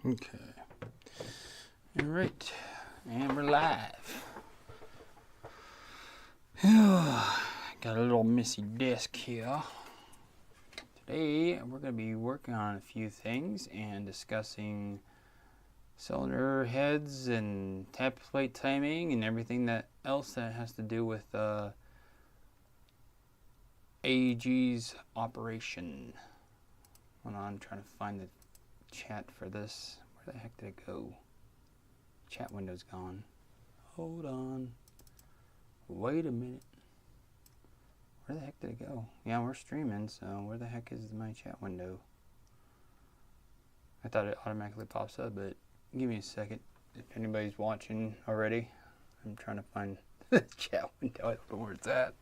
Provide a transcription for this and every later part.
Okay. All right. And we're live. Got a little messy desk here. Today we're going to be working on a few things and discussing cylinder heads and tap plate timing and everything else that has to do with AEG's operation. Hold on, I'm trying to find the chat for this. Where the heck did it go? Chat window's gone. Hold on. Wait a minute. Where the heck did it go? Yeah, we're streaming, so where the heck is my chat window? I thought it automatically pops up, but give me a second. If anybody's watching already, I'm trying to find the chat window. I don't know where it's at.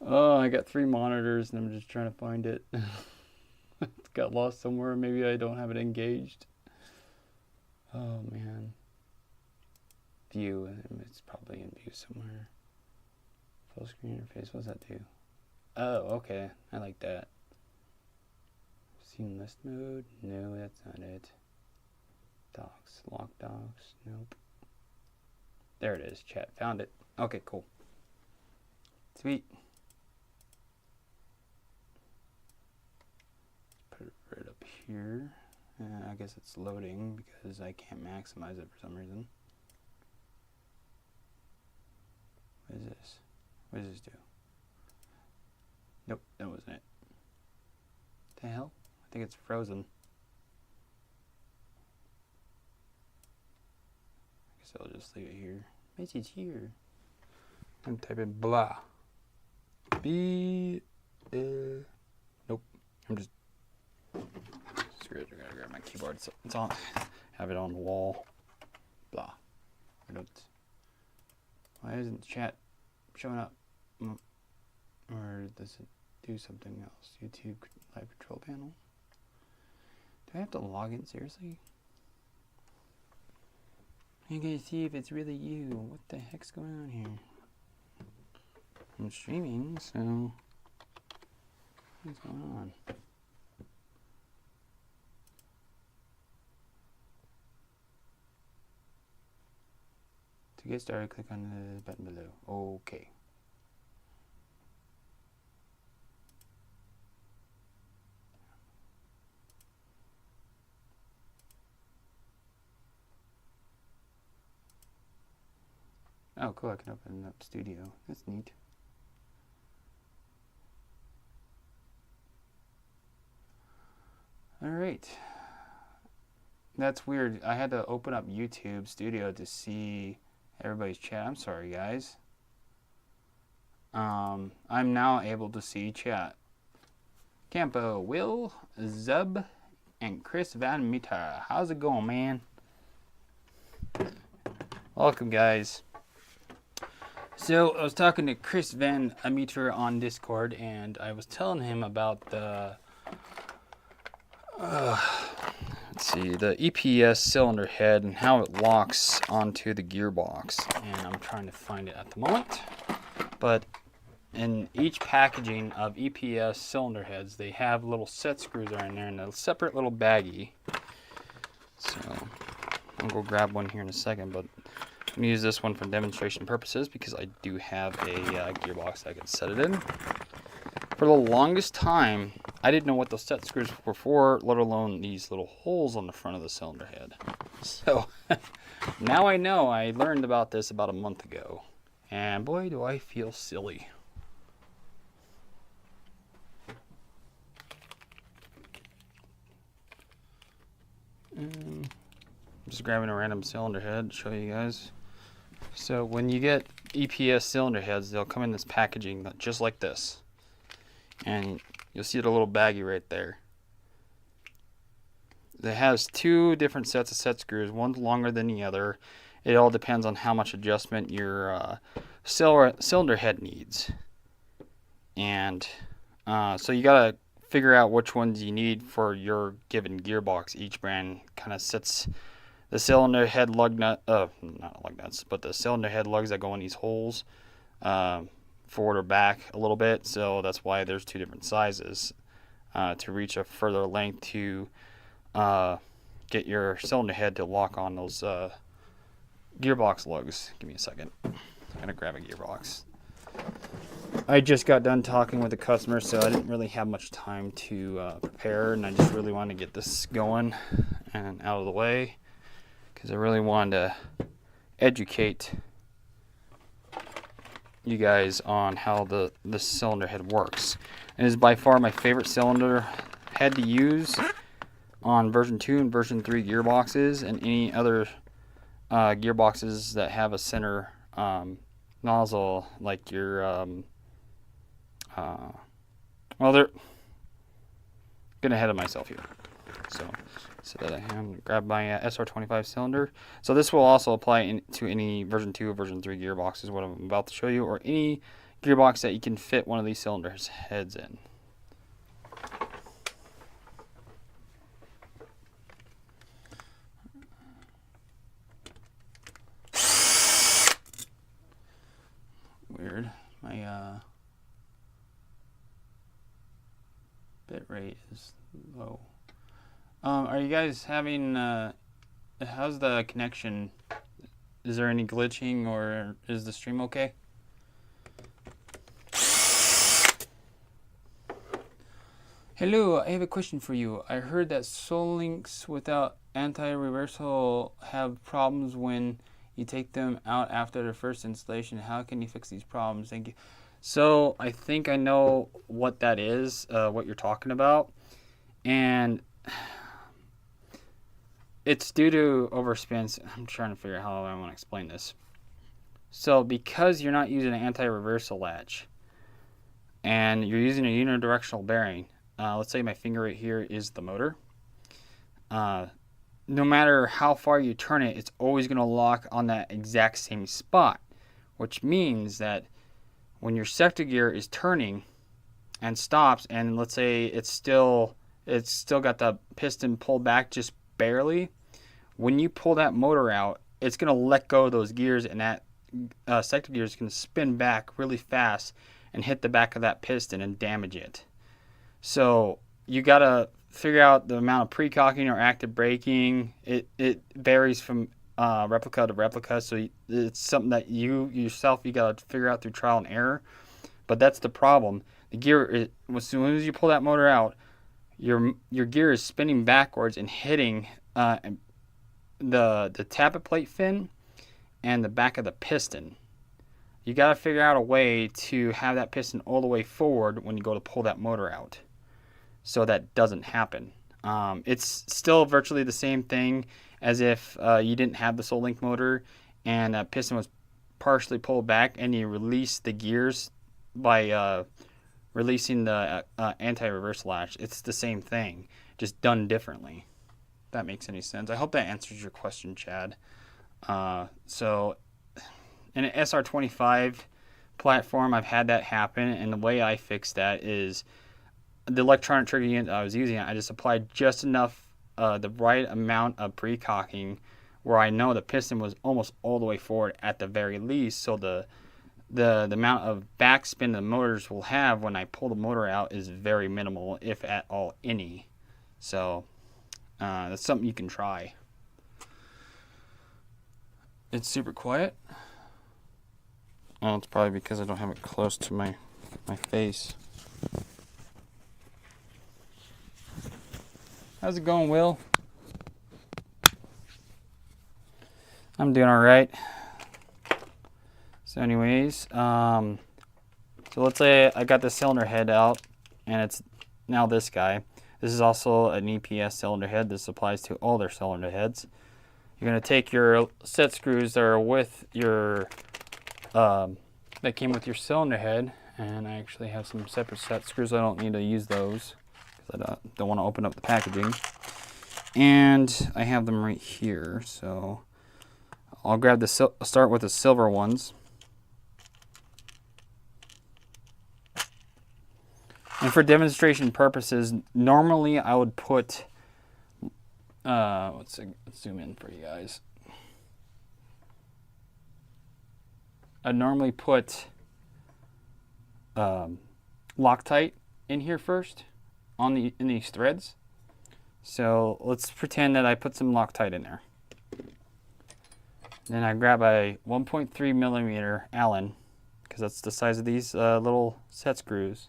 Oh, I got 3 monitors and I'm just trying to find it. It's got lost somewhere. Maybe I don't have it engaged. Oh, man. View. It's probably in view somewhere. Full screen interface. What does that do? Oh, okay. I like that. Scene list mode? No, that's not it. Docs. Lock docs? Nope. There it is. Chat. Found it. Okay, cool. Sweet. Put it right up here. I guess it's loading because I can't maximize it for some reason. What is this? What does this do? Nope, that wasn't it. What the hell? I think it's frozen. I guess I'll just leave it here. Message here. I'm typing blah. Nope. I'm just screw it. I gotta grab my keyboard. So it's on. Have it on the wall. Blah. I don't. Why isn't the chat showing up? Or does it do something else? YouTube live control panel? Do I have to log in? Seriously? I'm gonna see if it's really you. What the heck's going on here? I'm streaming, so what's going on? To get started, click on the button below. Okay. Oh, cool. I can open up Studio. That's neat. All right. That's weird. I had to open up YouTube Studio to see everybody's chat. I'm sorry, guys. I'm now able to see chat. Campo, Will, Zub, and Chris Van Meter. How's it going, man? Welcome, guys. So I was talking to Chris Van Meter on Discord, and I was telling him about the the EPS cylinder head and how it locks onto the gearbox. And I'm trying to find it at the moment. But in each packaging of EPS cylinder heads, they have little set screws that are in there in a separate little baggie. So I'll go grab one here in a second, but I'm going to use this one for demonstration purposes because I do have a gearbox I can set it in. For the longest time, I didn't know what those set screws were for, let alone these little holes on the front of the cylinder head. So now I know. I learned about this about a month ago. And boy, do I feel silly. I'm just grabbing a random cylinder head to show you guys. So when you get EPS cylinder heads, they'll come in this packaging just like this. And you'll see the little baggie right there. It has 2 different sets of set screws. One's longer than the other. It all depends on how much adjustment your cylinder head needs. And so you gotta figure out which ones you need for your given gearbox. Each brand kind of sets the cylinder head lug nut, not lug nuts, but the cylinder head lugs that go in these holes forward or back a little bit. So that's why there's 2 different sizes to reach a further length to get your cylinder head to lock on those gearbox lugs. Give me a second. I'm gonna grab a gearbox. I just got done talking with the customer, so I didn't really have much time to prepare, and I just really wanted to get this going and out of the way because I really wanted to educate you guys on how the cylinder head works. It is by far my favorite cylinder head to use on version 2 and version 3 gearboxes, and any other gearboxes that have a center nozzle like your well, they're getting ahead of myself here. So that I can grab my SR25 cylinder. So this will also apply to any version 2 or version 3 gearboxes, what I'm about to show you, or any gearbox that you can fit one of these cylinders heads in. Weird. My bit rate is low. Are you guys having, how's the connection? Is there any glitching, or is the stream okay? Hello, I have a question for you. I heard that Soul Links without anti-reversal have problems when you take them out after the first installation. How can you fix these problems? Thank you. So I think I know what that is, what you're talking about. And it's due to overspins. I'm trying to figure out how I want to explain this. So because you're not using an anti-reversal latch and you're using a unidirectional bearing, let's say my finger right here is the motor. No matter how far you turn it, it's always going to lock on that exact same spot, which means that when your sector gear is turning and stops, and let's say it's still got the piston pulled back just barely, when you pull that motor out, it's going to let go of those gears, and that sector gear is going to spin back really fast and hit the back of that piston and damage it. So you got to figure out the amount of pre-cocking or active braking. It varies from replica to replica, so it's something that you got to figure out through trial and error. But that's the problem. The gear, as soon as you pull that motor out, your gear is spinning backwards and hitting the tappet plate fin and the back of the piston. You got to figure out a way to have that piston all the way forward when you go to pull that motor out, so that doesn't happen. It's still virtually the same thing as if you didn't have the Soul Link motor and that piston was partially pulled back and you release the gears by releasing the anti-reverse latch. It's the same thing, just done differently. If that makes any sense. I hope that answers your question, Chad. So in an SR25 platform, I've had that happen, and the way I fixed that is the electronic trigger unit I was using, I just applied just enough, the right amount of pre-cocking where I know the piston was almost all the way forward at the very least, so the amount of backspin the motors will have when I pull the motor out is very minimal, if at all any. So that's something you can try. It's super quiet. Oh, it's probably because I don't have it close to my face. How's it going, Will? I'm doing all right. So anyways, so let's say I got the cylinder head out, and it's now this guy. This is also an EPS cylinder head. This applies to all their cylinder heads. You're going to take your set screws that are with your, that came with your cylinder head, and I actually have some separate set screws. I don't need to use those because I don't want to open up the packaging. And I have them right here, so I'll grab the start with the silver ones. And for demonstration purposes, normally I would put, let's zoom in for you guys. I'd normally put Loctite in here first in these threads. So let's pretend that I put some Loctite in there. Then I grab a 1.3 millimeter Allen, because that's the size of these little set screws.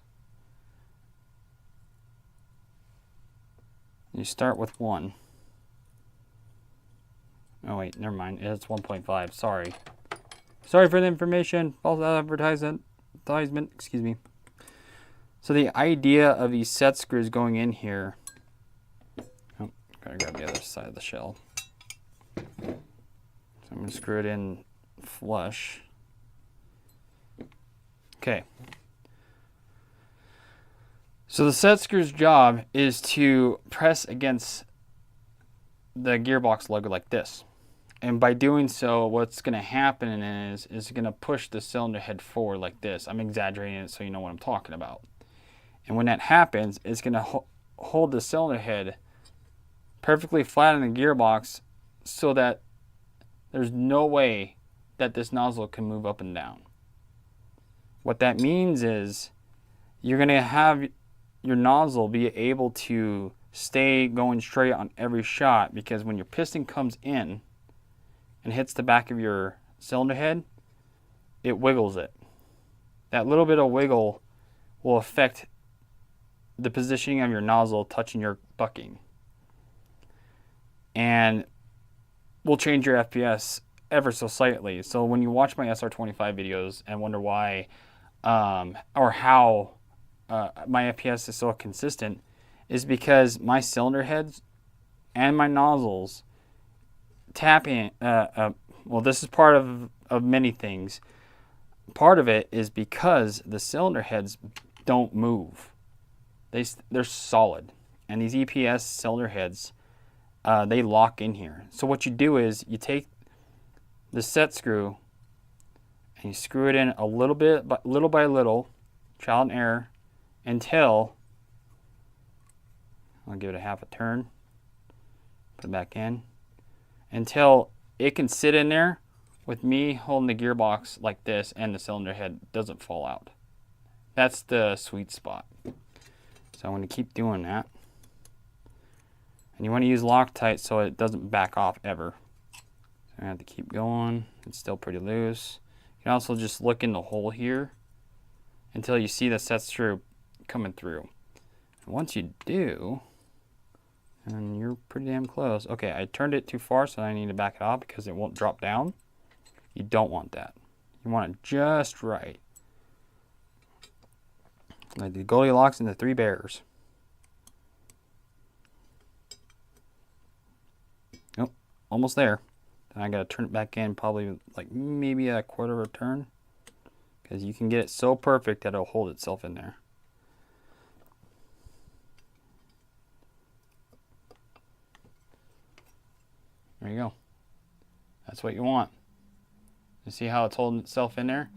You start with 1. Oh wait, never mind. It's 1.5. Sorry. Sorry for the information. False advertisement. Excuse me. So the idea of these set screws going in here. Oh, gotta grab the other side of the shell. So I'm gonna screw it in flush. Okay. So the set screw's job is to press against the gearbox lug like this. And by doing so, what's going to happen is it's going to push the cylinder head forward like this. I'm exaggerating it so you know what I'm talking about. And when that happens, it's going to hold the cylinder head perfectly flat in the gearbox so that there's no way that this nozzle can move up and down. What that means is you're going to have your nozzle be able to stay going straight on every shot, because when your piston comes in and hits the back of your cylinder head, it wiggles it. That little bit of wiggle will affect the positioning of your nozzle touching your bucking, and will change your FPS ever so slightly. So when you watch my SR25 videos and wonder why or how my FPS is so consistent, is because my cylinder heads and my nozzles tapping. Well, this is part of many things. Part of it is because the cylinder heads don't move. They're solid, and these EPS cylinder heads, they lock in here. So what you do is you take the set screw and you screw it in a little bit, little by little, trial and error, until I'll give it a half a turn, put it back in, until it can sit in there with me holding the gearbox like this and the cylinder head doesn't fall out. That's the sweet spot. So I'm going to keep doing that. And you want to use Loctite so it doesn't back off ever. So I have to keep going. It's still pretty loose. You can also just look in the hole here until you see the set screw coming through. And once you do, and you're pretty damn close. Okay, I turned it too far, so I need to back it off because it won't drop down. You don't want that. You want it just right. Like the Goldilocks and the Three Bears. Nope, almost there. Then I gotta turn it back in, probably like maybe a quarter of a turn, because you can get it so perfect that it'll hold itself in there. There you go. That's what you want. You see how it's holding itself in there?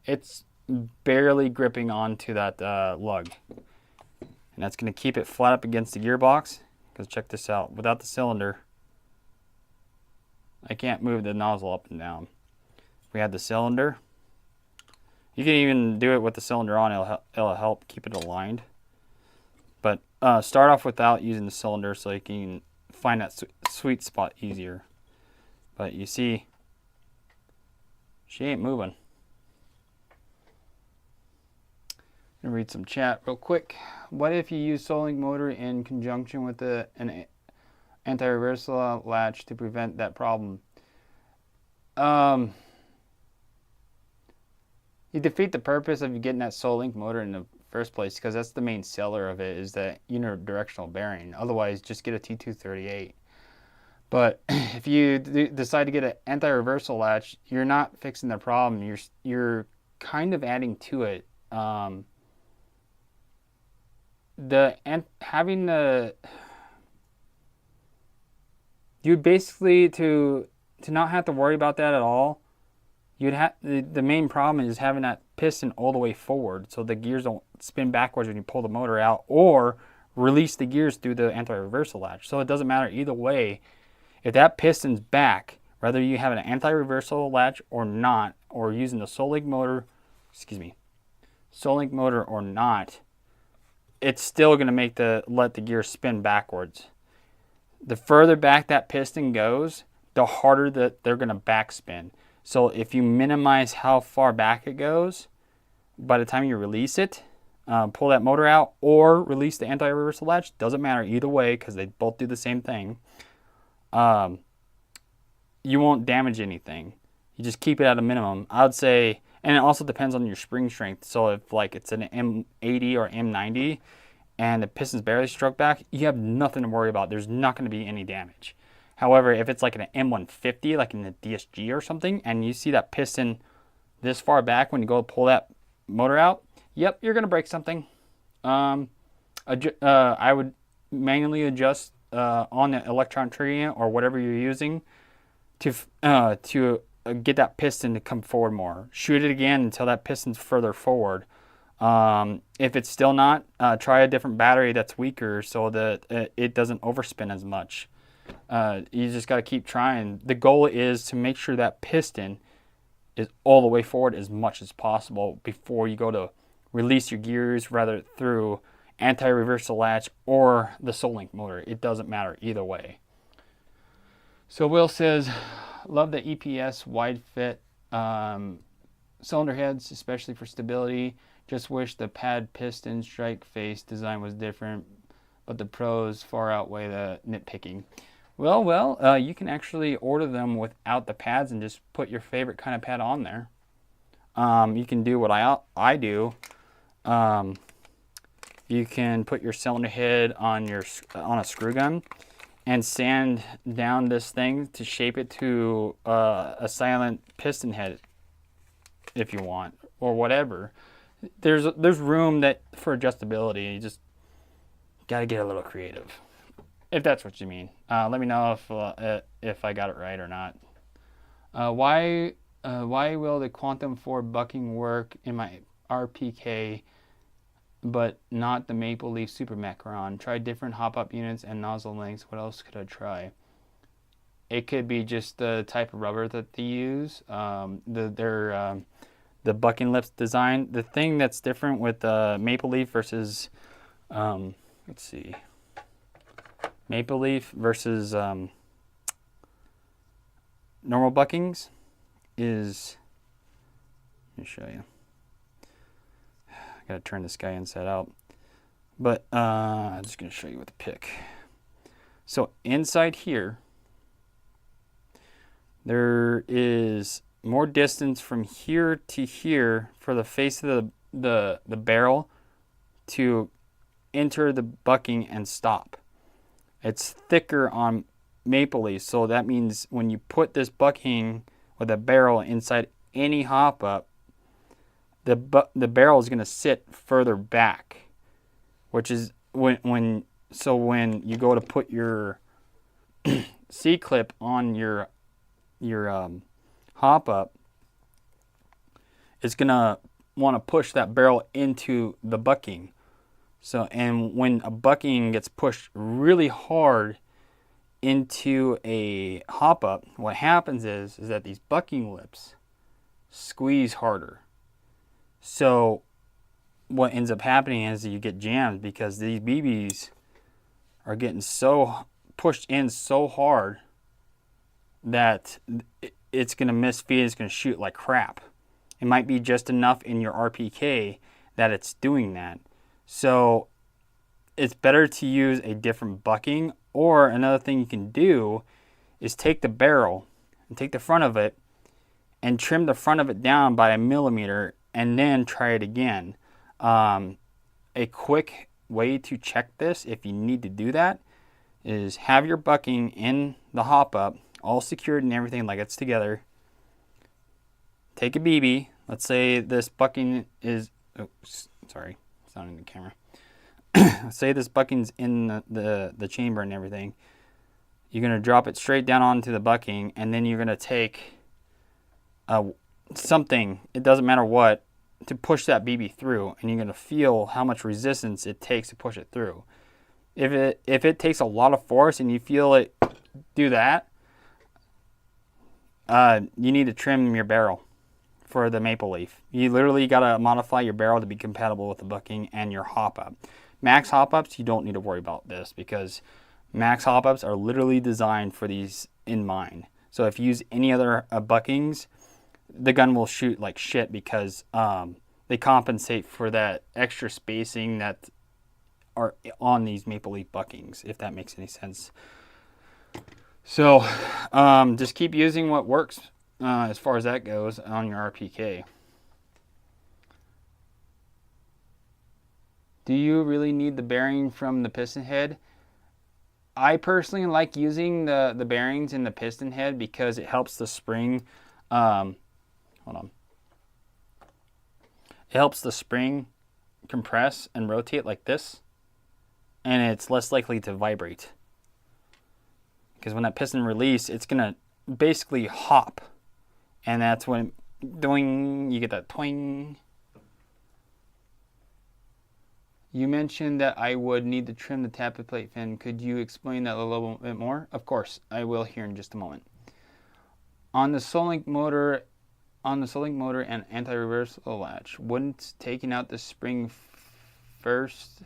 It's barely gripping onto that lug. And that's going to keep it flat up against the gearbox. Because check this out. Without the cylinder, I can't move the nozzle up and down. If we had the cylinder, you can even do it with the cylinder on. It'll help keep it aligned. But start off without using the cylinder so you can find that sweet spot easier. But you see, she ain't moving. I'm gonna read some chat real quick. What if you use Solink motor in conjunction with an anti-reversal latch to prevent that problem? You defeat the purpose of you getting that Solink motor in the first place, because that's the main seller of it, is that unidirectional bearing. Otherwise, just get a T238. But if you decide to get an anti-reversal latch, you're not fixing the problem. You're kind of adding to it. You basically to not have to worry about that at all. You'd have the main problem is having that piston all the way forward, so the gears don't spin backwards when you pull the motor out, or release the gears through the anti-reversal latch. So it doesn't matter either way. If that piston's back, whether you have an anti-reversal latch or not, or using the Solink motor, Solink motor or not, it's still going to let the gear spin backwards. the further back that piston goes, the harder that they're going to backspin. So if you minimize how far back it goes, by the time you release it, pull that motor out or release the anti-reversal latch, doesn't matter either way because they both do the same thing. You won't damage anything. You just keep it at a minimum. I would say, and it also depends on your spring strength. So if like it's an M80 or M90 and the piston's barely struck back, you have nothing to worry about. There's not going to be any damage. However, if it's like an M150, like in the DSG or something, and you see that piston this far back when you go to pull that motor out, yep, you're going to break something. I would manually adjust on the electron triggering or whatever you're using to get that piston to come forward more. Shoot it again until that piston's further forward. If it's still not, try a different battery that's weaker so that it doesn't overspin as much. You just got to keep trying. The goal is to make sure that piston is all the way forward as much as possible before you go to release your gears, rather through anti-reversal latch or the Solink motor. It doesn't matter either way. So Will says, love the EPS wide fit cylinder heads, especially for stability. Just wish the pad piston strike face design was different, but the pros far outweigh the nitpicking. Well, you can actually order them without the pads and just put your favorite kind of pad on there. You can do what I do. You can put your cylinder head on a screw gun and sand down this thing to shape it to a silent piston head if you want, or whatever. There's room for adjustability. You just gotta get a little creative, if that's what you mean. Let me know if I got it right or not. Why will the Quantum 4 bucking work in my RPK but not the Maple Leaf Super Macaron? Try different Hopup units and nozzle lengths. What else could I try? It could be just the type of rubber that they use. The bucking lips design. The thing that's different with Maple Leaf versus, let's see, Maple Leaf versus normal buckings is, let me show you. I gotta turn this guy inside out, but I'm just gonna show you with the pick. So inside here, there is more distance from here to here for the face of the barrel to enter the bucking and stop. It's thicker on Maple Leaf, so that means when you put this bucking with a barrel inside any Hopup, the barrel is going to sit further back, which is when you go to put your C-clip on your Hopup, it's going to want to push that barrel into the bucking. So, and when a bucking gets pushed really hard into a Hopup, what happens is that these bucking lips squeeze harder. So what ends up happening is you get jammed because these BBs are getting so pushed in so hard that it's going to misfeed, it's going to shoot like crap. It might be just enough in your RPK that it's doing that. So it's better to use a different bucking, or another thing you can do is take the barrel and take the front of it and trim the front of it down by 1 millimeter and then try it again. A quick way to check this, if you need to do that, is have your bucking in the Hopup, all secured and everything like it's together. Take a BB. Let's say this bucking is, sorry, it's not in the camera. Say this bucking's in the chamber and everything. You're going to drop it straight down onto the bucking, and then you're going to take something, it doesn't matter what, to push that BB through, and you're going to feel how much resistance it takes to push it through. If it takes a lot of force and you feel it do that, you need to trim your barrel for the Maple Leaf. You literally got to modify your barrel to be compatible with the bucking and your Hopup. Max Hopups, you don't need to worry about this because Max Hopups are literally designed for these in mind. So if you use any other buckings, the gun will shoot like shit because they compensate for that extra spacing that are on these Maple Leaf buckings, if that makes any sense. So just keep using what works as far as that goes on your RPK. Do you really need the bearing from the piston head? I personally like using the bearings in the piston head because it helps the spring, hold on. It helps the spring compress and rotate like this, and it's less likely to vibrate. Because when that piston release, it's gonna basically hop, and that's when doing you get that twing. You mentioned that I would need to trim the tappet plate fin. Could you explain that a little bit more? Of course, I will here in just a moment. On the Solink motor and anti-reversal latch, wouldn't taking out the spring first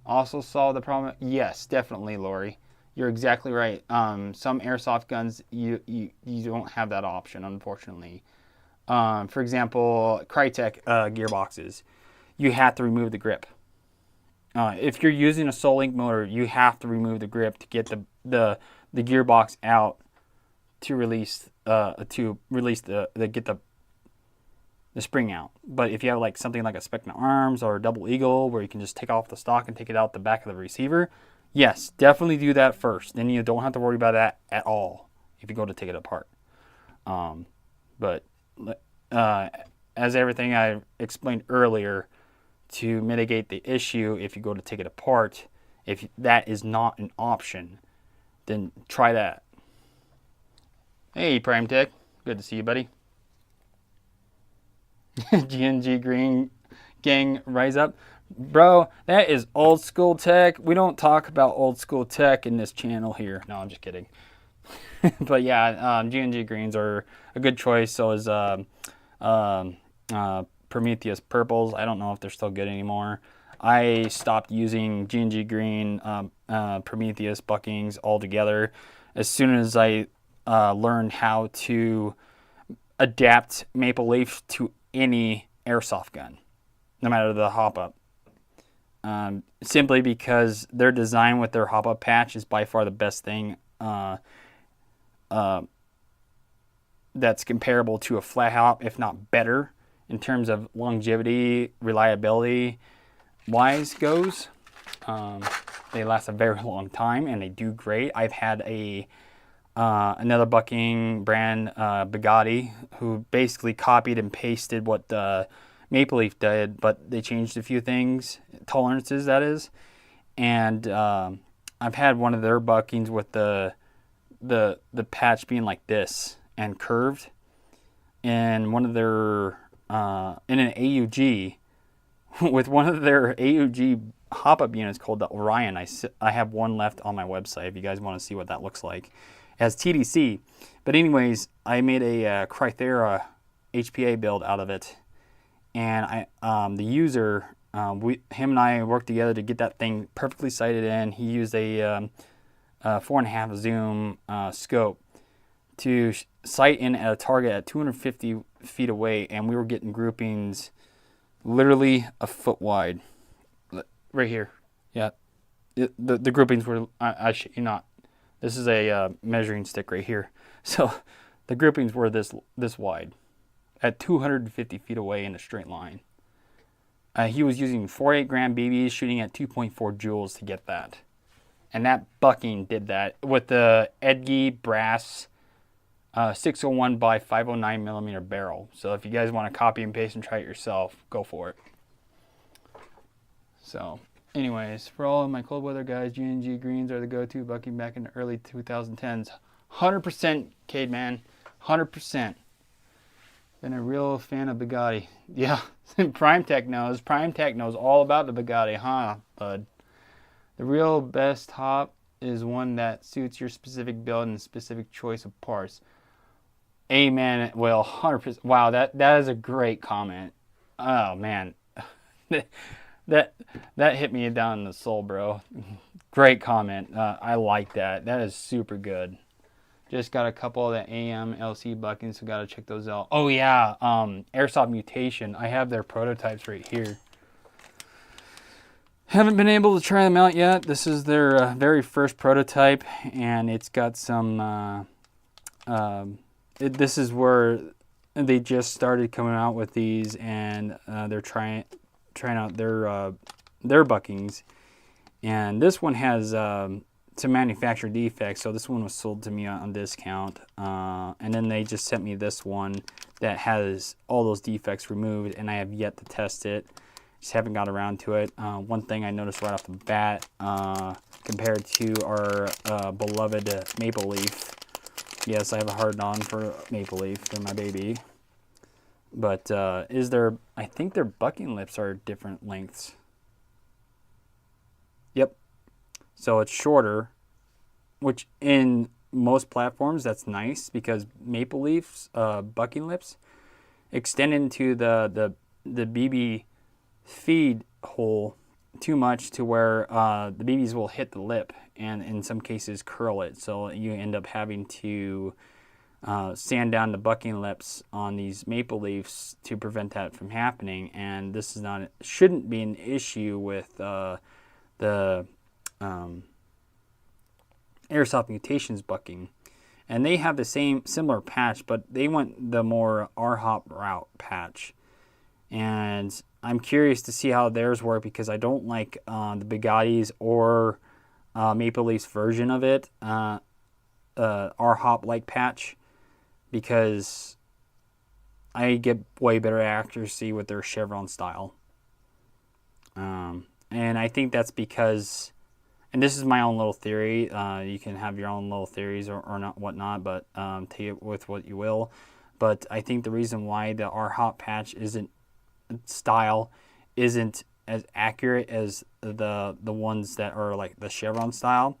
also solve the problem? Yes, definitely, Lori. You're exactly right. Some airsoft guns, you don't have that option, unfortunately. For example, Crytek gearboxes, you have to remove the grip. If you're using a Solink motor, you have to remove the grip to get the gearbox out to release the spring out. But if you have like something like a Spectrum Arms or a Double Eagle where you can just take off the stock and take it out the back of the receiver, yes, definitely do that first. Then you don't have to worry about that at all if you go to take it apart. But as everything I explained earlier, to mitigate the issue, if you go to take it apart, if that is not an option, then try that. Hey, Prime Tech. Good to see you, buddy. GNG Green Gang, rise up. Bro, that is old school tech. We don't talk about old school tech in this channel here. No, I'm just kidding. But yeah, GNG Greens are a good choice. So is Prometheus Purples. I don't know if they're still good anymore. I stopped using GNG Green Prometheus buckings altogether as soon as I learned how to adapt Maple Leaf to any airsoft gun, no matter the Hopup. Simply because their design with their Hopup patch is by far the best thing that's comparable to a flat hop, if not better, in terms of longevity, reliability wise goes. They last a very long time and they do great. I've had another bucking brand, Bugatti, who basically copied and pasted what Maple Leaf did, but they changed a few things, tolerances that is. And I've had one of their buckings with the patch being like this and curved, and one of their in an AUG, with one of their AUG Hopup units called the Orion. I have one left on my website if you guys want to see what that looks like as TDC. But anyways, I made a Crythera HPA build out of it, and the user, him and I worked together to get that thing perfectly sighted in. He used a 4.5 zoom scope to sight in at a target at 250 feet away, and we were getting groupings literally a foot wide. Right here. Yeah. The groupings were, I shit you not. This is a measuring stick right here. So the groupings were this wide at 250 feet away in a straight line. He was using 48 gram BBs shooting at 2.4 joules to get that. And that bucking did that with the Edgy brass 601 by 509 millimeter barrel. So if you guys want to copy and paste and try it yourself, go for it. So anyways, for all of my cold weather guys, GNG Greens are the go-to bucking back in the early 2010s. 100% Cade, man. 100%. Been a real fan of Bugatti. Yeah, Prime Tech knows. Prime Tech knows all about the Bugatti, huh, bud? The real best hop is one that suits your specific build and specific choice of parts. Amen. Well, 100%. Wow, that is a great comment. Oh, man. that hit me down in the soul, bro. Great comment. I like that. That is super good. Just got a couple of the AM LC buckings, so gotta check those out. Oh yeah, Airsoft Mutation. I have their prototypes right here. Haven't been able to try them out yet. This is their very first prototype, and it's got some. This is where they just started coming out with these, and they're trying out their buckings. And this one has some manufacturer defects, so this one was sold to me on discount. And then they just sent me this one that has all those defects removed, and I have yet to test it. Just haven't got around to it. One thing I noticed right off the bat, compared to our beloved Maple Leaf. Yes, I have a hard-on for Maple Leaf. They're my baby. But I think their bucking lips are different lengths. Yep. So it's shorter, which in most platforms that's nice because Maple Leaf's bucking lips extend into the BB feed hole too much to where the BBs will hit the lip and in some cases curl it. So you end up having to sand down the bucking lips on these Maple Leafs to prevent that from happening. And this is shouldn't be an issue with the Airsoft Mutations bucking. And they have the similar patch, but they went the more RHOP route patch. And I'm curious to see how theirs work because I don't like the Bugatti's or Maple Leaf's version of it, RHOP-like patch, because I get way better accuracy with their chevron style. And I think that's because, and this is my own little theory, you can have your own little theories or not whatnot, but take it with what you will. But I think the reason why the RHOP patch isn't as accurate as the ones that are like the chevron style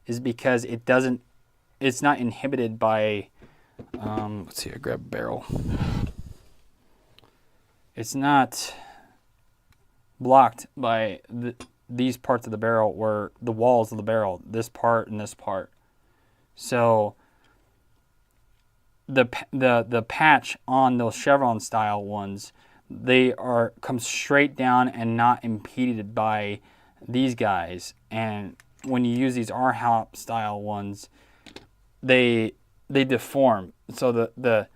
is because it's not inhibited by let's see, I grab a barrel. It's not blocked by these parts of the barrel where the walls of the barrel, this part and this part. So the patch on those chevron style ones, they come straight down and not impeded by these guys. And when you use these RHOP style ones, they deform. So that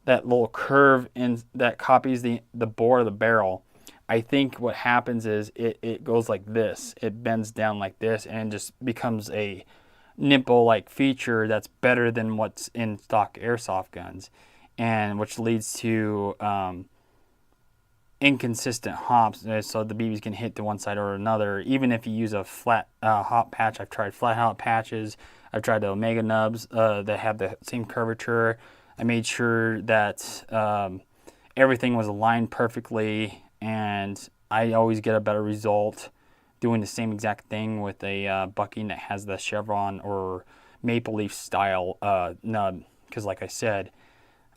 little curve that copies the bore of the barrel, I think what happens is it goes like this. It bends down like this and just becomes a nipple-like feature that's better than what's in stock airsoft guns, and which leads to inconsistent hops, so the BBs can hit to one side or another. Even if you use a flat hop patch, I've tried flat hop patches. I've tried the Omega nubs that have the same curvature. I made sure that everything was aligned perfectly, and I always get a better result doing the same exact thing with a bucking that has the chevron or Maple Leaf style nub. Because like I said,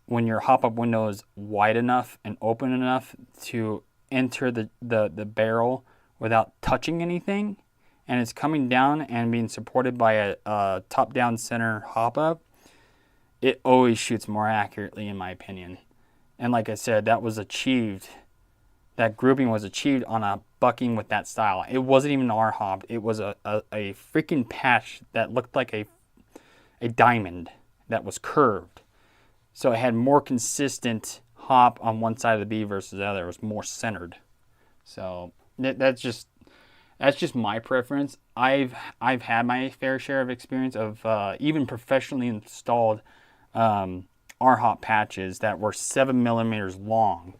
when your hop-up window is wide enough and open enough to enter the barrel without touching anything, and it's coming down and being supported by a top-down center hop-up, it always shoots more accurately, in my opinion. And like I said, that grouping was achieved on a bucking with that style. It wasn't even R-hop. It was a freaking patch that looked like a diamond that was curved. So it had more consistent hop on one side of the B versus the other. It was more centered. So that's just my preference. I've had my fair share of experience of even professionally installed R-hop patches that were 7 millimeters long.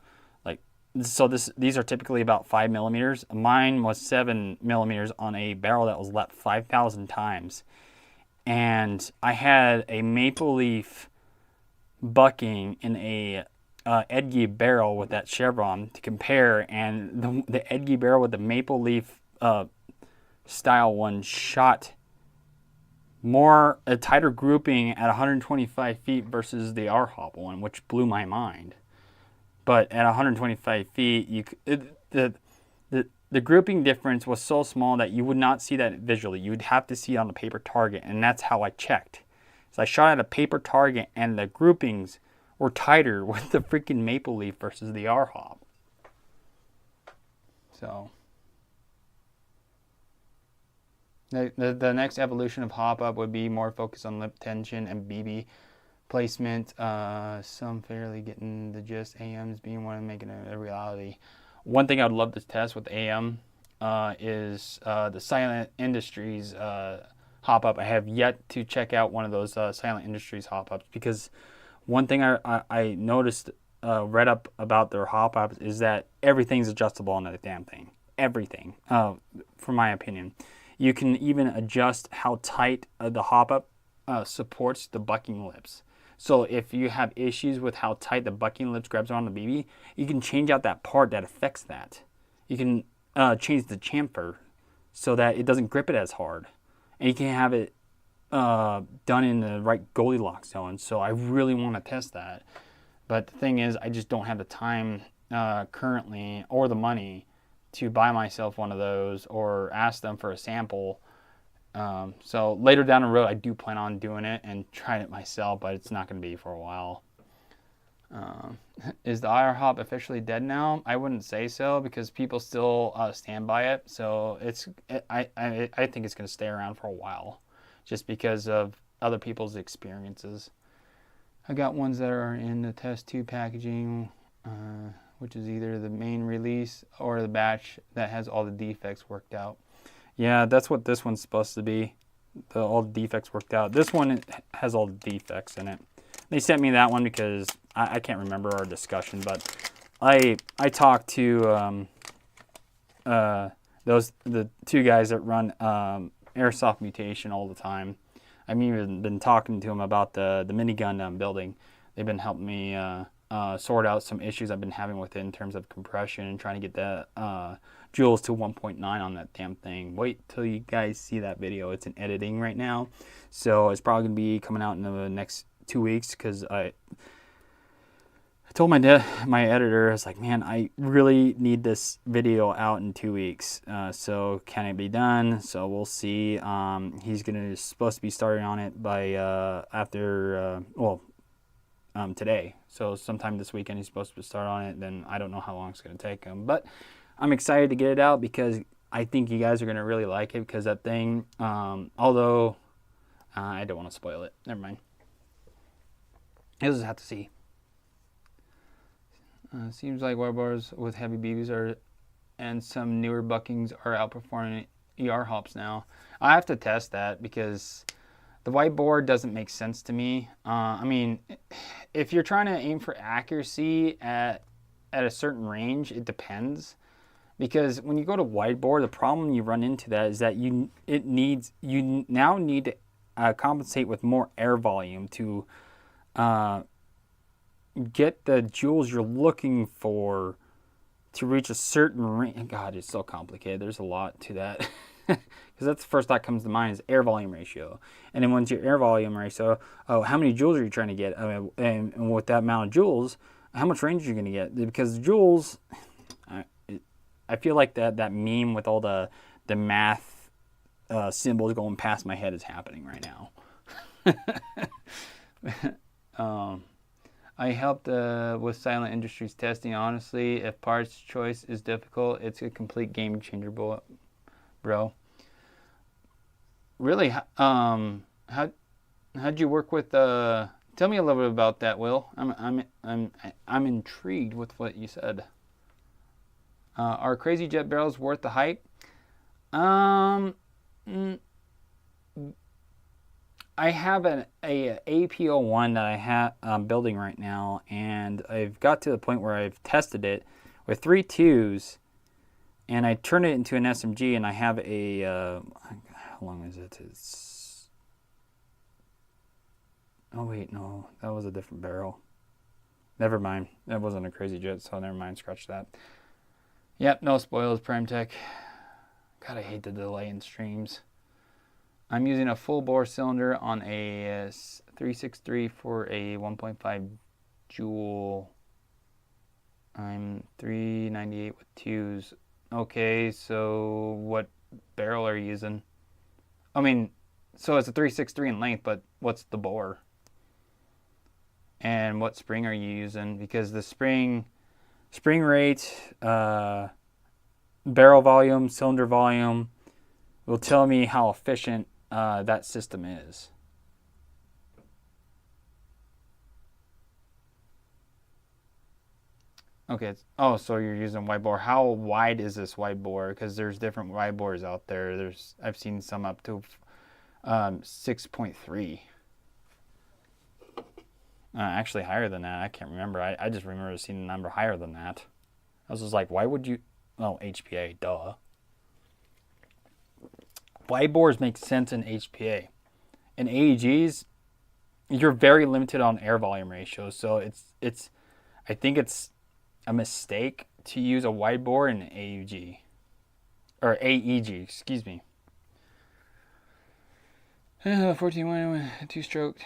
So these are typically about 5 millimeters. Mine was 7 millimeters on a barrel that was leapt 5,000 times. And I had a Maple Leaf bucking in a Edgy barrel with that chevron to compare, and the Edgy barrel with the Maple Leaf style one shot a tighter grouping at 125 feet versus the R-hop one, which blew my mind. But at 125 feet, the the grouping difference was so small that you would not see that visually. You would have to see it on the paper target, and that's how I checked. So I shot at a paper target, and the groupings were tighter with the freaking Maple Leaf versus the R-Hop. So the next evolution of Hopup would be more focused on lip tension and BB placement. Some fairly getting the gist. AMs being one of making it a reality. One thing I'd love to test with AM is the Silent Industries Hopup. I have yet to check out one of those Silent Industries Hopups, because one thing I noticed, read up about their Hopups, is that everything's adjustable on that damn thing. Everything, from my opinion. You can even adjust how tight the Hopup supports the bucking lips. So if you have issues with how tight the bucking lips grabs around the BB, you can change out that part that affects that. You can change the chamfer so that it doesn't grip it as hard. And you can have it done in the right Goldilocks zone. So I really want to test that. But the thing is, I just don't have the time currently, or the money, to buy myself one of those or ask them for a sample. So later down the road, I do plan on doing it and trying it myself, but it's not going to be for a while. Is the IR Hop officially dead now? I wouldn't say so, because people still stand by it. So I think it's going to stay around for a while, just because of other people's experiences. I got ones that are in the test tube packaging, which is either the main release or the batch that has all the defects worked out. Yeah, that's what this one's supposed to be. All the defects worked out. This one has all the defects in it. They sent me that one because I can't remember our discussion, but I talked to the two guys that run Airsoft Mutation all the time. I've even been talking to them about the minigun I'm building. They've been helping me sort out some issues I've been having with it in terms of compression and trying to get the joules to 1.9 on that damn thing. Wait till you guys see that video. It's in editing right now, so it's probably gonna be coming out in the next 2 weeks, because I told my editor, I was like, man, I really need this video out in 2 weeks. So can it be done? So we'll see. He's supposed to be starting on it by today. So sometime this weekend he's supposed to start on it. Then I don't know how long it's going to take him, but I'm excited to get it out, because I think you guys are going to really like it, because that thing, although I don't want to spoil it. Never mind. You'll just have to see. Seems like wire bars with heavy BBs and some newer buckings are outperforming ER hops now. I have to test that, because the whiteboard doesn't make sense to me. I mean, if you're trying to aim for accuracy at a certain range, it depends. Because when you go to whiteboard, the problem you run into that is that you now need to compensate with more air volume to get the joules you're looking for to reach a certain range. God, it's so complicated. There's a lot to that. Because that's the first thought that comes to mind, is air volume ratio. And then once your air volume ratio, how many joules are you trying to get? And with that amount of joules, how much range are you going to get? Because joules, I feel like that meme with all the math symbols going past my head is happening right now. I helped with Silent Industries testing. Honestly, if parts choice is difficult, it's a complete game changer, bro. Really? How'd you work with? Tell me a little bit about that, Will. I'm intrigued with what you said. Are Crazy Jet barrels worth the hype? I have a APO1 that I'm building right now, and I've got to the point where I've tested it with 3 2s, and I turned it into an SMG, and I have a how long is it? Oh wait, no, that was a different barrel. Never mind, that wasn't a Crazy Jet, so never mind, scratch that. Yep, no spoilers, Prime Tech. God, I hate the delay in streams. I'm using a full bore cylinder on a 363 for a 1.5 joule. I'm 398 with 2s. Okay, so what barrel are you using? I mean, so it's a 363 in length, but what's the bore? And what spring are you using? Because the spring rate, barrel volume, cylinder volume will tell me how efficient that system is. Okay. Oh, so you're using wide bore. How wide is this wide bore? Because there's different wide bores out there. I've seen some up to 6.3. Actually higher than that. I can't remember. I just remember seeing a number higher than that. I was just like, why would you? Oh, HPA, duh. Wide bores make sense in HPA. In AEGs, you're very limited on air volume ratios. So I think it's a mistake to use a wide bore in AUG. Or AEG, excuse me. 14 two-stroke.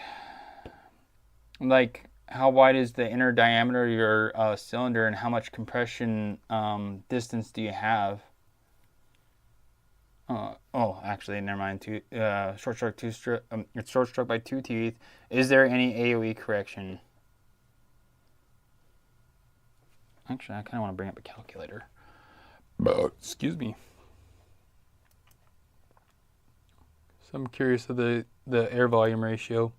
Like, how wide is the inner diameter of your cylinder, and how much compression distance do you have? Oh, actually, never mind. Short stroke, it's short stroke by 2 teeth. Is there any AOE correction? Actually, I kind of want to bring up a calculator. Excuse me. So I'm curious of the air volume ratio.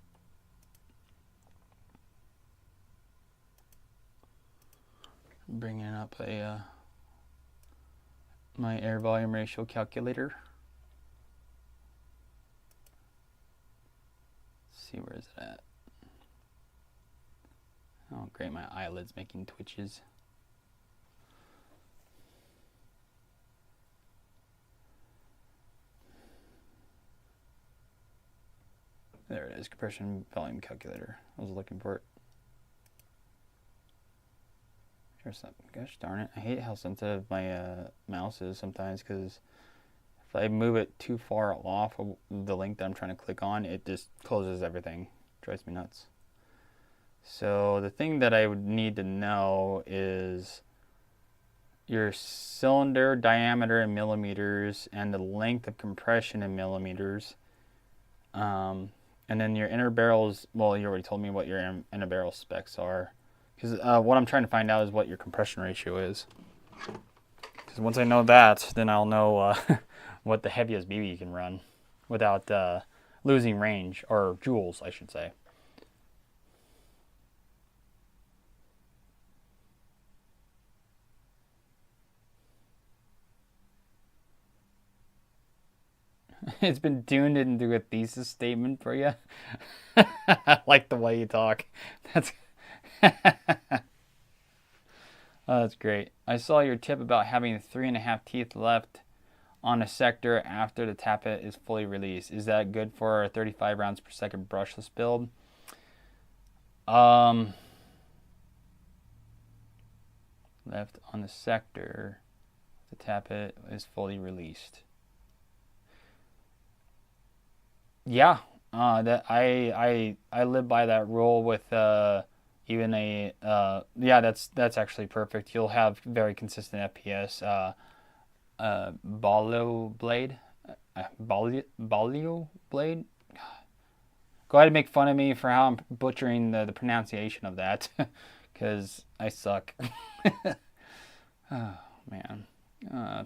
Bringing up my air volume ratio calculator. Let's see, where is it at? Oh, great, my eyelid's making twitches. There it is, compression volume calculator. I was looking for it. Gosh darn it, I hate how sensitive my mouse is sometimes, because if I move it too far off of the link that I'm trying to click on, it just closes everything. It drives me nuts. So the thing that I would need to know is your cylinder diameter in millimeters and the length of compression in millimeters. And then your inner barrels, well, you already told me what your inner barrel specs are. Because what I'm trying to find out is what your compression ratio is. Because once I know that, then I'll know what the heaviest BB you can run without losing range, or joules, I should say. It's been tuned into a thesis statement for you. I like the way you talk. That's oh, that's great. I saw your tip about having 3.5 teeth left on a sector after the tappet is fully released. Is that good for a 35 rounds per second brushless build? Left on the sector, the tappet is fully released. Yeah, that I live by that rule with even a yeah, that's actually perfect. You'll have very consistent FPS. Bolio blade, Bolio blade. Go ahead and make fun of me for how I'm butchering the pronunciation of that, because I suck. Oh man.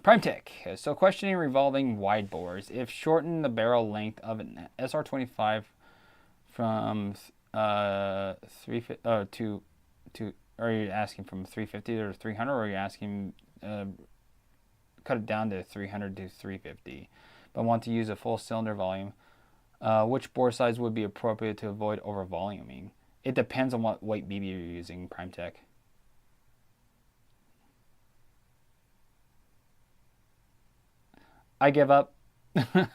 Prime Tech. So questioning revolving wide bores. If shorten the barrel length of an SR25 from 350 to are you asking from 350 to 300, or are you asking cut it down to 300 to 350, but want to use a full cylinder volume? Which bore size would be appropriate to avoid over voluming? It depends on what weight BB you're using, Prime Tech. I give up. How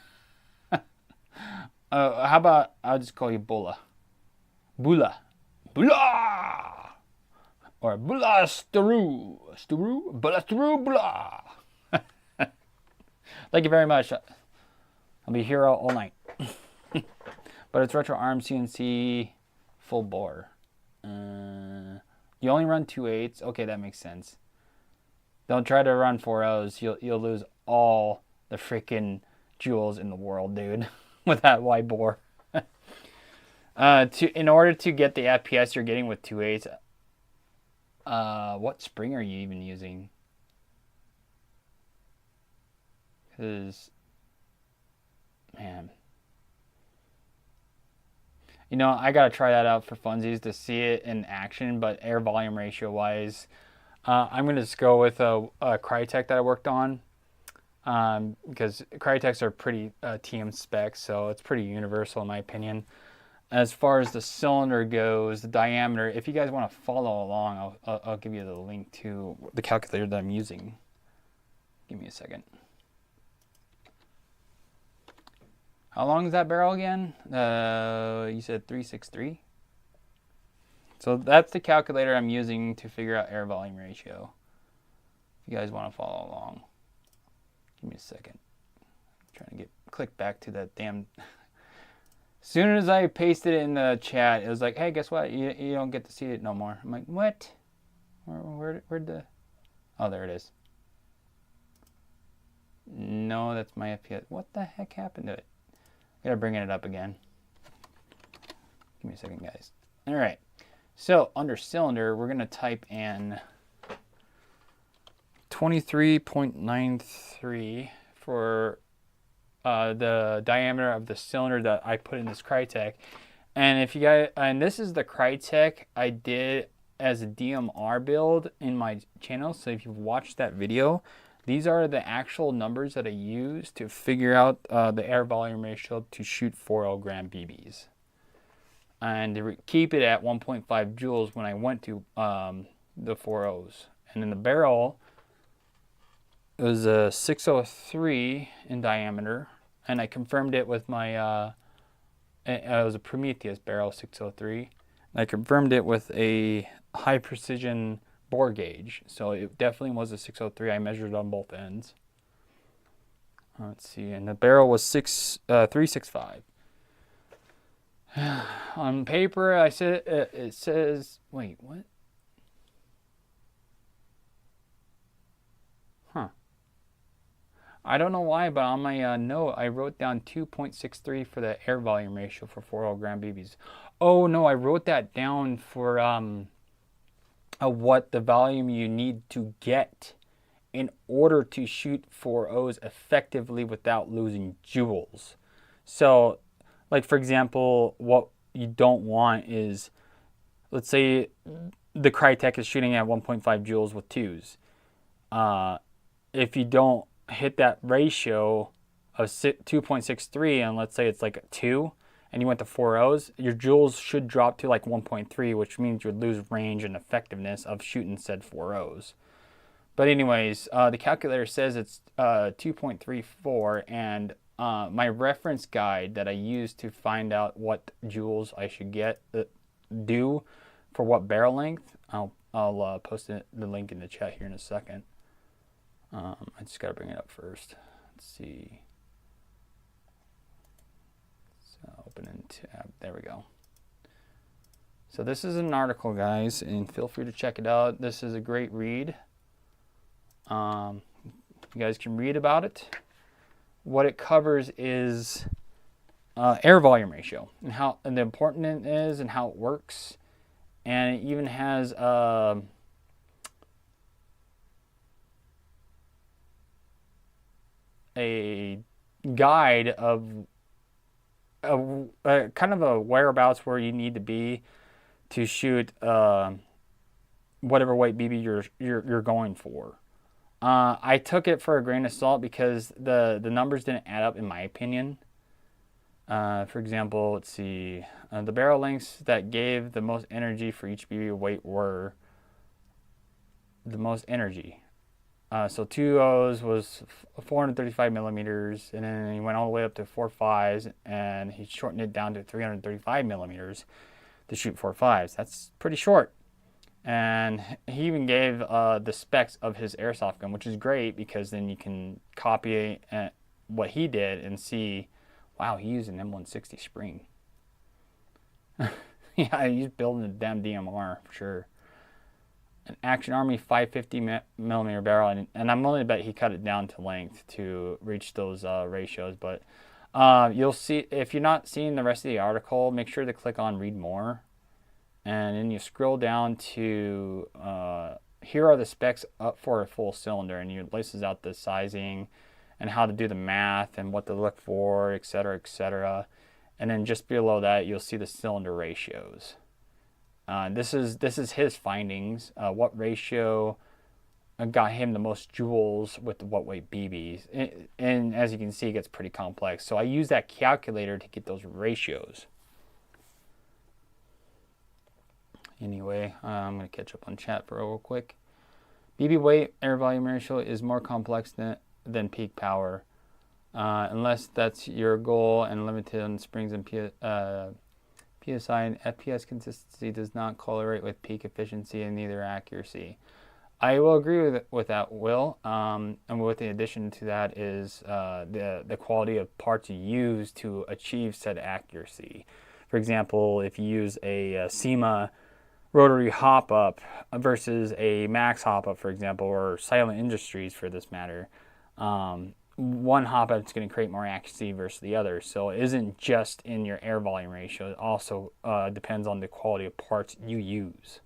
about I'll just call you Bula. Bula. Bula! Or Bula Staru. Staru? Bula Staru Bula. Thank you very much. I'll be here all night. But it's retro arm CNC full bore. You only run 2/8. Okay, that makes sense. Don't try to run 4.0s. You'll lose all the freaking joules in the world, dude, with that wide bore. In order to get the FPS you're getting with 2.8s, what spring are you even using? Because, man, you know, I gotta try that out for funsies to see it in action. But air volume ratio wise, I'm gonna just go with a Crytek that I worked on, because Cryteks are pretty TM specs, so it's pretty universal in my opinion. As far as the cylinder goes, the diameter, if you guys want to follow along, I'll give you the link to the calculator that I'm using. Give me a second. How long is that barrel again? You said 363? So that's the calculator I'm using to figure out air volume ratio. If you guys want to follow along. Give me a second. I'm trying to click back to that damn... As soon as I pasted it in the chat, it was like, hey, guess what? You don't get to see it no more. I'm like, what? Where'd the... Oh, there it is. No, that's my FPS. What the heck happened to it? I gotta bring it up again. Give me a second, guys. All right. So, under cylinder, we're gonna type in 23.93 for the diameter of the cylinder that I put in this Crytek. And if you guys, and this is the Crytek I did as a DMR build in my channel. So if you've watched that video, these are the actual numbers that I used to figure out the air volume ratio to shoot 4.0 gram BBs. And to keep it at 1.5 joules when I went to the 4.0s. And in the barrel, it was a 603 in diameter, and I confirmed it with my, it was a Prometheus barrel 603. And I confirmed it with a high precision bore gauge, so it definitely was a 603. I measured on both ends. Let's see, and the barrel was 365. On paper, I said it says, wait, what? Huh. I don't know why, but on my note, I wrote down 2.63 for the air volume ratio for 4.0 gram BBs. Oh no, I wrote that down for what the volume you need to get in order to shoot 4.0s effectively without losing joules. So, like for example, what you don't want is, let's say the Crytek is shooting at 1.5 joules with 2s. If you don't hit that ratio of 2.63, and let's say it's like a 2, and you went to 4.0s, your joules should drop to like 1.3, which means you would lose range and effectiveness of shooting said 4.0s. But anyways, the calculator says it's 2.34, and my reference guide that I used to find out what joules I should do for what barrel length, I'll post the link in the chat here in a second. I just gotta bring it up first. Let's see. So open in tab. There we go. So this is an article, guys, and feel free to check it out. This is a great read. You guys can read about it. What it covers is air volume ratio and how the important it is and how it works, and it even has a guide of kind of a whereabouts where you need to be to shoot whatever weight BB you're going for. I took it for a grain of salt because the numbers didn't add up in my opinion. For example, let's see, the barrel lengths that gave the most energy for each BB weight were the most energy. So 2.0s was 435 millimeters, and then he went all the way up to 4.5s, and he shortened it down to 335 millimeters to shoot 4.5s. That's pretty short. And he even gave the specs of his airsoft gun, which is great because then you can copy what he did and see, wow, he used an M160 spring. Yeah, he's building a damn DMR for sure. an Action Army 550 millimeter barrel, and I'm willing to bet he cut it down to length to reach those ratios. But you'll see, if you're not seeing the rest of the article, make sure to click on read more, and then you scroll down to here are the specs up for a full cylinder, and it lists out the sizing and how to do the math and what to look for, etc., etc. And then just below that, you'll see the cylinder ratios. This is his findings. What ratio got him the most joules with the what weight BBs? And as you can see, it gets pretty complex. So I use that calculator to get those ratios. Anyway, I'm going to catch up on chat for real quick. BB weight air volume ratio is more complex than peak power. Unless that's your goal and limited on springs and PSI and FPS consistency does not correlate with peak efficiency and neither accuracy. I will agree with that, Will. And with the addition to that is the quality of parts you use to achieve said accuracy. For example, if you use a SEMA rotary Hopup versus a Max Hopup, for example, or Silent Industries for this matter, one Hopup is going to create more accuracy versus the other. So it isn't just in your air volume ratio. It also depends on the quality of parts you use.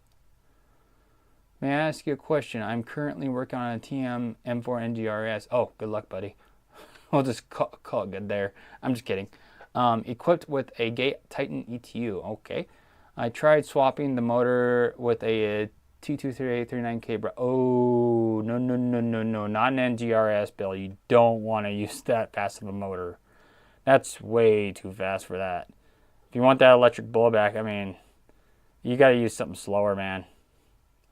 May I ask you a question? I'm currently working on a TM M4 NGRS. Oh, good luck, buddy. We'll just call it good there. I'm just kidding. Equipped with a Gate Titan ETU. Okay. I tried swapping the motor with a T23839K. Oh, no, not an NGRS, Bill. You don't want to use that fast of a motor. That's way too fast for that. If you want that electric blowback, I mean, you got to use something slower, man.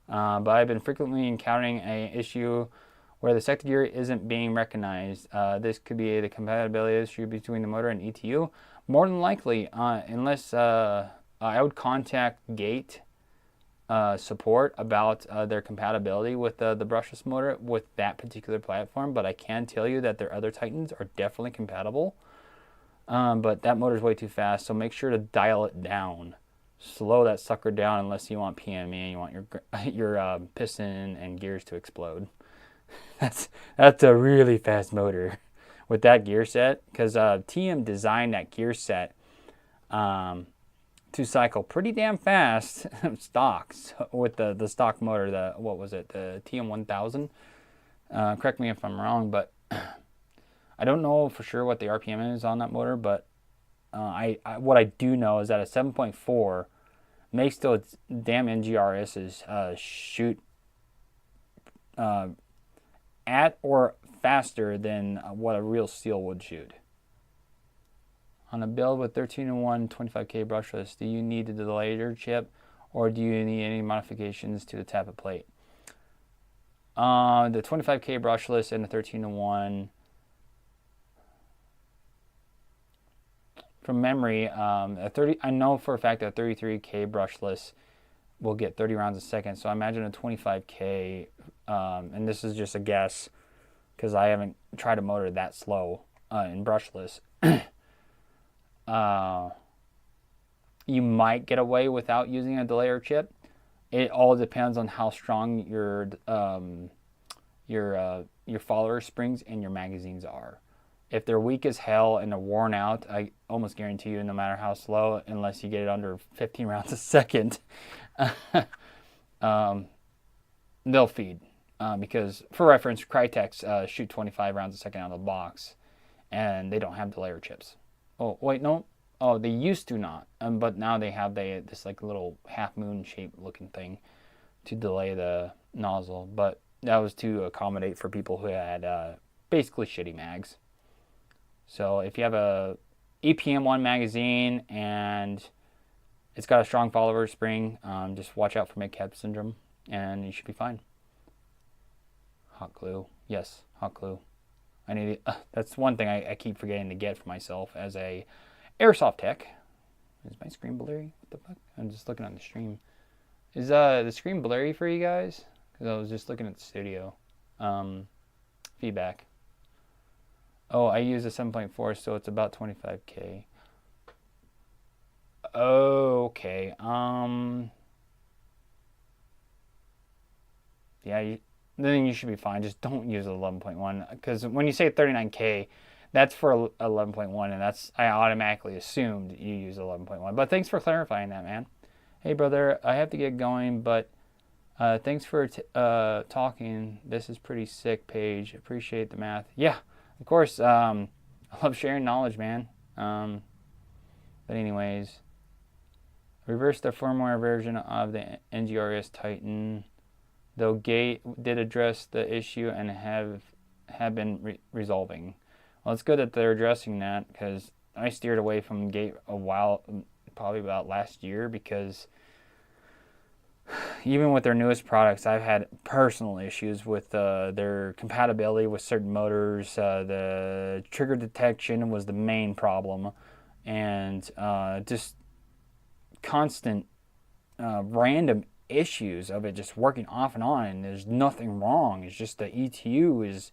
But I've been frequently encountering an issue where the sector gear isn't being recognized. This could be the compatibility issue between the motor and ETU. More than likely, unless I would contact Gate support about their compatibility with the brushless motor with that particular platform. But I can tell you that their other Titans are definitely compatible. But that motor is way too fast, so make sure to dial it down. Slow that sucker down unless you want PME and you want your piston and gears to explode. That's a really fast motor with that gear set, because TM designed that gear set to cycle pretty damn fast stocks with the stock motor. What was it? The TM1000. Correct me if I'm wrong, but I don't know for sure what the RPM is on that motor, but what I do know is that a 7.4 makes those damn NGRSs shoot at or faster than what a real steel would shoot. On a build with 13-in-1 25K brushless, do you need a delayer chip or do you need any modifications to the tappet plate? The 25K brushless and the 13-in-1, from memory, I know for a fact that 33K brushless will get 30 rounds a second. So I imagine a 25K, and this is just a guess because I haven't tried a motor that slow in brushless. You might get away without using a delayer chip. It all depends on how strong your follower springs and your magazines are. If they're weak as hell and they're worn out, I almost guarantee you, no matter how slow, unless you get it under 15 rounds a second, they'll feed. Because, for reference, Crytek's shoot 25 rounds a second out of the box, and they don't have delayer chips. Oh, wait, no. Oh, they used to not, but now they have this like little half-moon shaped looking thing to delay the nozzle. But that was to accommodate for people who had basically shitty mags. So if you have a EPM1 magazine and it's got a strong follower spring, just watch out for mid-cap syndrome and you should be fine. Hot glue. Yes, hot glue. I need it. That's one thing I keep forgetting to get for myself as a airsoft tech. Is my screen blurry? What the fuck? I'm just looking on the stream. Is the screen blurry for you guys? Because I was just looking at the studio. Feedback. Oh, I use a 7.4, so it's about 25K. Okay. yeah, then you should be fine. Just don't use 11.1, because when you say 39K, that's for 11.1, and I automatically assumed you use 11.1. But thanks for clarifying that, man. Hey, brother, I have to get going, but thanks for talking. This is pretty sick page. Appreciate the math. Yeah, of course. I love sharing knowledge, man. But anyways, reverse the firmware version of the NGRS Titan. Though Gate did address the issue and have been resolving. Well, it's good that they're addressing that, because I steered away from Gate a while, probably about last year, because even with their newest products, I've had personal issues with their compatibility with certain motors. The trigger detection was the main problem, and just constant random issues of it just working off and on, and there's nothing wrong. It's just the ETU is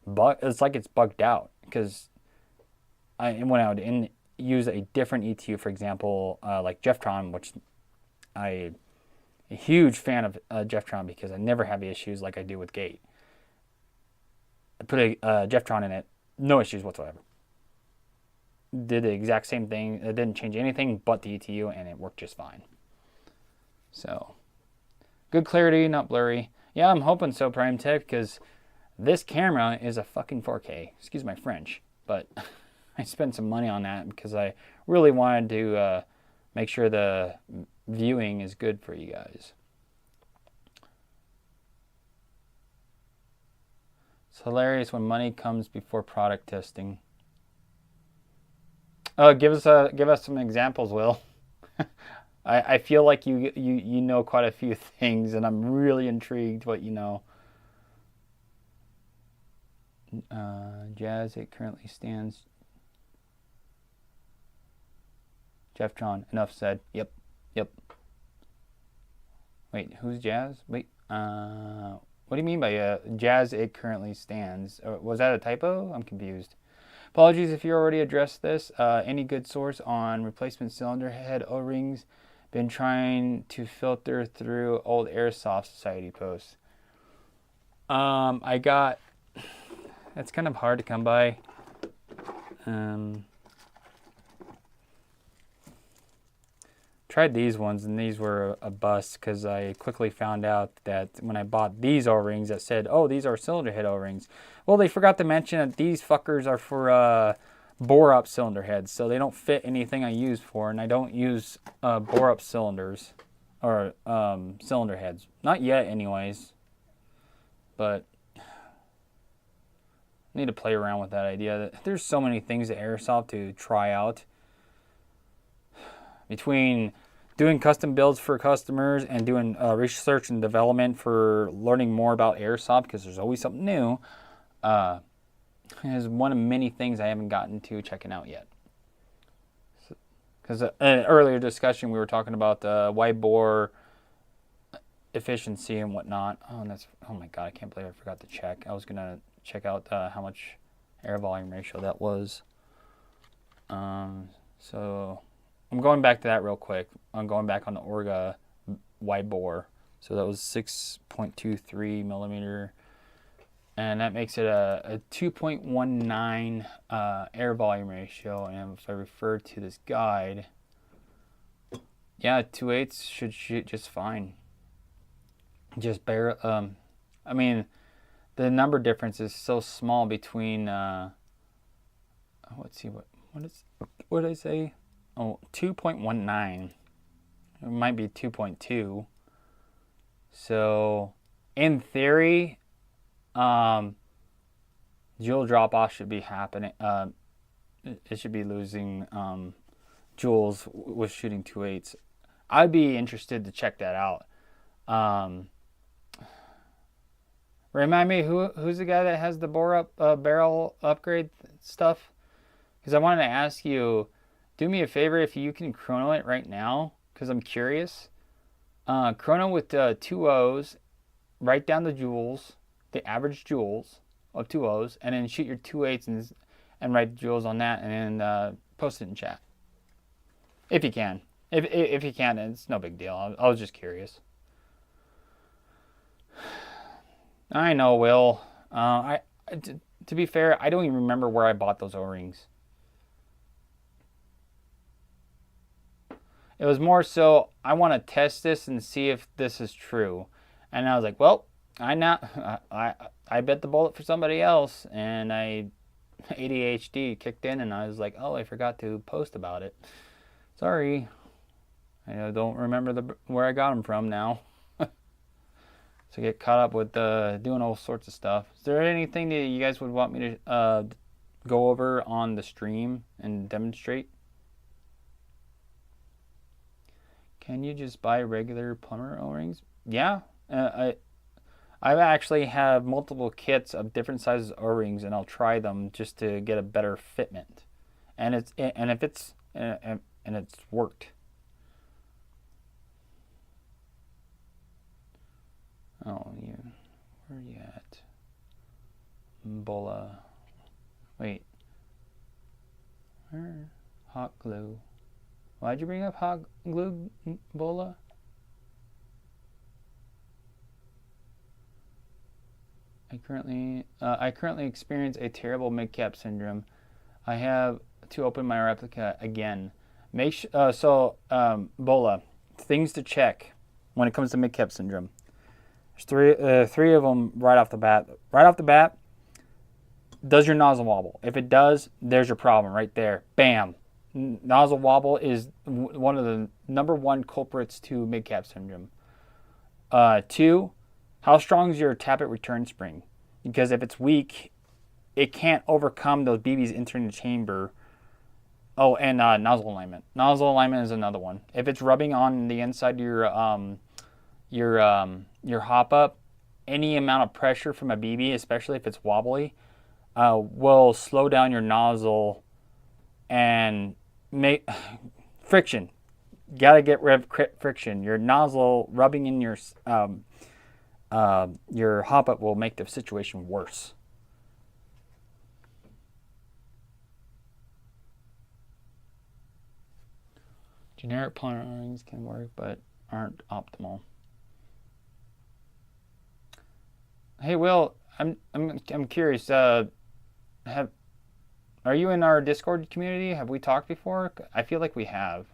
it's like it's bugged out, because when I would use a different ETU, for example, like Jeftron, which I'm a huge fan of Jeftron, because I never have issues like I do with Gate. I put a Jeftron in it, no issues whatsoever. Did the exact same thing. It didn't change anything but the ETU, and it worked just fine. So, good clarity, not blurry. Yeah, I'm hoping so, Prime Tech, because this camera is a fucking 4K. Excuse my French, but I spent some money on that because I really wanted to make sure the viewing is good for you guys. It's hilarious when money comes before product testing. Give us some examples, Will. I feel like you know quite a few things, and I'm really intrigued what you know. Jazz, it currently stands. Jeftron, enough said. Yep. Wait, who's Jazz? Wait, what do you mean by Jazz, it currently stands? Was that a typo? I'm confused. Apologies if you already addressed this. Any good source on replacement cylinder head O-rings? Been trying to filter through old Airsoft Society posts. That's kind of hard to come by. Tried these ones, and these were a bust, because I quickly found out that when I bought these O-rings that said, oh, these are cylinder head O-rings. Well, they forgot to mention that these fuckers are for bore-up cylinder heads, so they don't fit anything I use for, and I don't use bore-up cylinders or cylinder heads. Not yet, anyways. But I need to play around with that idea. There's so many things at Airsoft to try out. Between doing custom builds for customers and doing research and development for learning more about Airsoft, because there's always something new, is one of many things I haven't gotten to checking out yet. Because in an earlier discussion, we were talking about wide bore efficiency and whatnot. Oh my god, I can't believe I forgot to check. I was going to check out how much air volume ratio that was. So I'm going back to that real quick. I'm going back on the Orga wide bore. So that was 6.23 millimeter. And that makes it a 2.19 air volume ratio. And if I refer to this guide, yeah, 2/8 should shoot just fine. Just bare. I mean, the number difference is so small between. Let's see what did I say? Oh, 2.19. It might be 2.2. So, in theory, joule drop off should be happening. It should be losing joules with shooting 2/8. I'd be interested to check that out. Remind me who's the guy that has the bore up barrel upgrade stuff? Because I wanted to ask you. Do me a favor if you can chrono it right now, because I'm curious. Chrono with 2 O's, write down the joules, the average joules of 2 O's, and then shoot your 2/8 and write the joules on that, and then post it in chat. If you can. If you can, it's no big deal. I was just curious. I know, Will. To be fair, I don't even remember where I bought those O-rings. It was more so I want to test this and see if this is true. And I was like, well, I bet the bullet for somebody else, and ADHD kicked in, and I was like, oh, I forgot to post about it. Sorry, I don't remember where I got them from now. So get caught up with doing all sorts of stuff. Is there anything that you guys would want me to go over on the stream and demonstrate? Can you just buy regular plumber O-rings? Yeah, I actually have multiple kits of different sizes O-rings, and I'll try them just to get a better fitment. And it's worked. Oh, you, where are you at? Bola. Wait. Where? Hot glue. Why'd you bring up hot glue, Bola? I currently experience a terrible mid-cap syndrome. I have to open my replica again. Bola, things to check when it comes to mid-cap syndrome. There's three of them right off the bat. Right off the bat, does your nozzle wobble? If it does, there's your problem right there. Bam. Nozzle wobble is one of the #1 culprits to mid-cap syndrome. 2, how strong is your tap-it return spring? Because if it's weak, it can't overcome those BBs entering the chamber. Oh, and nozzle alignment. Nozzle alignment is another one. If it's rubbing on the inside of your Hopup, any amount of pressure from a BB, especially if it's wobbly, will slow down your nozzle and make friction. Gotta get rid of friction. Your nozzle rubbing in your Hopup will make the situation worse. Generic plumber O-rings can work, but aren't optimal. Hey, Will, I'm curious. Are you in our Discord community? Have we talked before? I feel like we have.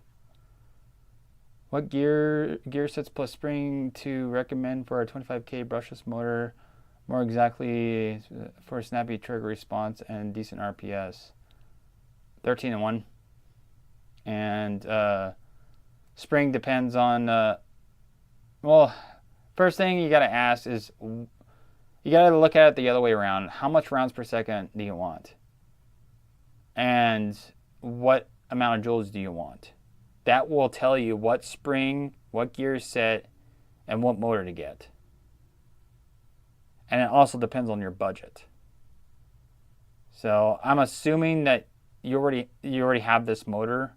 What gear sets plus spring to recommend for a 25K brushless motor? More exactly for a snappy trigger response and decent RPS. 13-1. And spring depends on. Well, first thing you gotta ask is, you gotta look at it the other way around. How much rounds per second do you want? And what amount of joules do you want? That will tell you what spring, what gear set, and what motor to get. And it also depends on your budget. So I'm assuming that you already have this motor.